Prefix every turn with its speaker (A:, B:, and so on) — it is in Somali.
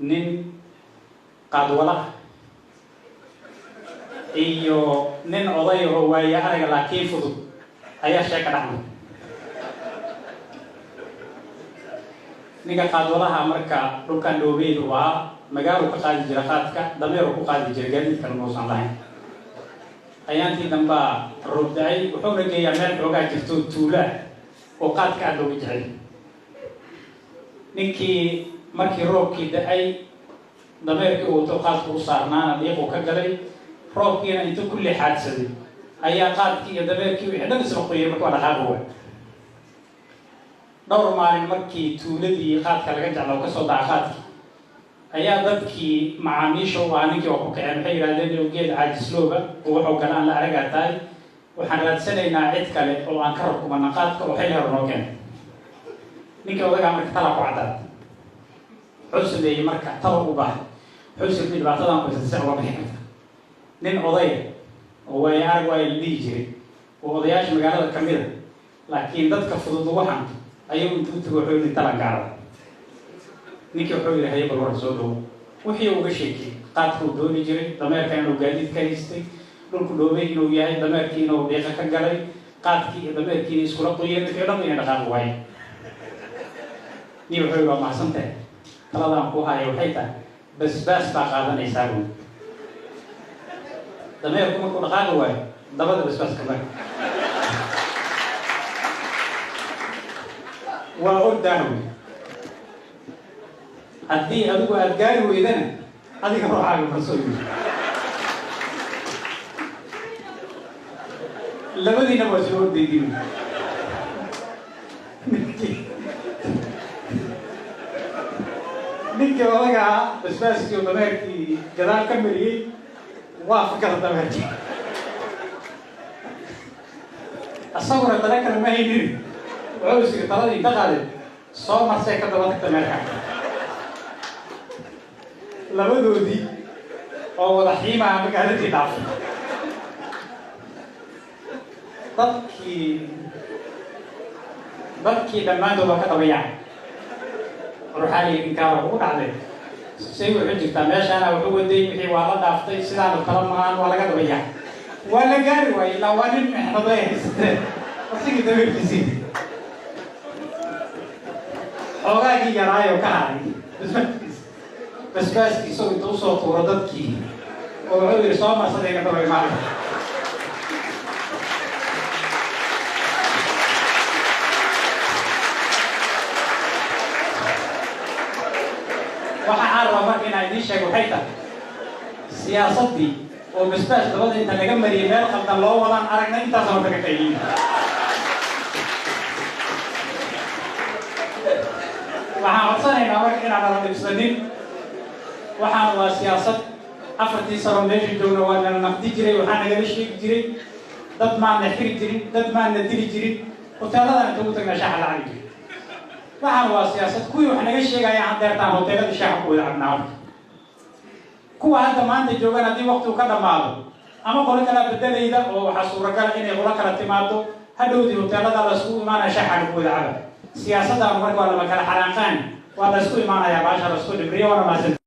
A: nin qaadwala iyo nin oday oo waaya araga laakiin fudud ayaa sheeka dhaxmay ninka qaadwalaha marka dhulkan dhoobeedu waa magaalo ka qaadi jira qaadka dameero ku qaadi jira gaadiidka muusan lahayn ayaantii damba roobday wuxuu nageeyaa meel xoogaa jirto tuula oo qaadka aad looga jecel ninkii markii roobkii da'ay dameerkii uu qaadka u saarnaana dhiiquu ka galay roobkiina intuu kulli xaadsaday ayaa qaadkii iyo dameerkii wixii dhan isla qoyay marka waa dhaqaaqi waay dhowr maalin markii tuuladii qaadka laga jeclo ka soo daca qaadkii ayaa dadkii macaamiisha u ah ninkii oo ku kaceen waxay yidhahdeen geed caajislooba oo wuxuu galaan la aragaa tahay waxaan raadsanaynaa cid kale oo aan ka rukumana qaadka oo xilli hore noo keenay ninkii odagaa marka talaa ku caddaad wuxuu sameeyey marka talo u baahay wuxuu sameeyey dhibaatadan qoysasay uga bixi karta nin odaya oo waaya arag waa la dhihi jiray oo odayaasha magaalada ka mid a laakiin dadka fudud ugu xanto ayuu intuu tago wuxuu yidhi talan gaara ninkii wuxuu yidhi haye bal war soo dhowo wixii uga sheekiyey qaadkuu dooni jiray dameerka inuu gaadiid ka haystay dhulku dhoobay inuu yahay dameerkii inuu dhiiqa ka galay qaadkii iyo dameerkiina iskula qoyeen wixii dhan inay dhaqaaqi waaye nin wuxuu yidhi waa mahadsantahay taladaan ku haya waxay tahay basbaas baa qaadanaysaa buuli dameerku markuu dhaqaaqi waayo dabada basbaaska mari waa ordaan wey haddii adigu aad gaari weydana adiga ruuxaaga farsoo yiri labadiina waa soo ordaydin ninkii odagaa basbaaskii oo dameerkii gadaal ka mariyey waa fakada dameerkii asaguna dala kale ma haynin wuxuu isiri taladii inta qaadeen soo marsay ka daba tagta meelka labadoodii oo wada xiimaha magaaladii dhaafay dadkii dhammaantood waa ka dabayaan ruuxaaliga ninkaaba ugu dhacday say wuxuu jirtaa meeshaana wuxuu waday wixii waa la dhaaftay sidaanu kala mahaan waa laga dabayaa waa la gaari waaye ilaa waa nin mexnaday haysatee asigii dameerkiisii xoogaagii yaraayo ka haray basbaaskii isagoo inta usoo tuuro dadkii oo wuxuu yidhi soo marsaday ka dabay maalin waxa aan rabaa marka inaan idiin sheego waxay tahay siyaasaddii oo basbaas dabada inta laga mariyay meel qaldan loo wadaan aragna intaasoo naga qayliin waxaan codsanaynaa marka inaan nala dhibsanin waxaan waa siyaasad 4 sano meesha joogna waa nala naqdi jiray waxaa nagala sheegi jiray dad maana xiri jirin dad maana dili jirin hoteeladan inta ugu tagnaa shaaxa lacagi jiray waxaan waa siyaasad kuwii wax naga sheegaya aan deertaan hoteelada shaaxa ku wada cabnaa kuwa hadda maanta joogaan haddii waqtigu ka dhammaado ama qolo kala bedelayda oo waxaa suuragal inay qolo kala timaado hadhowdii hoteelada la isku imaanaya shaaxa ku wada caba siyaasaddan marka waa lama kala xanaaqaan waa la isku imaanayaa baasha la isku dhibriyo wana maasan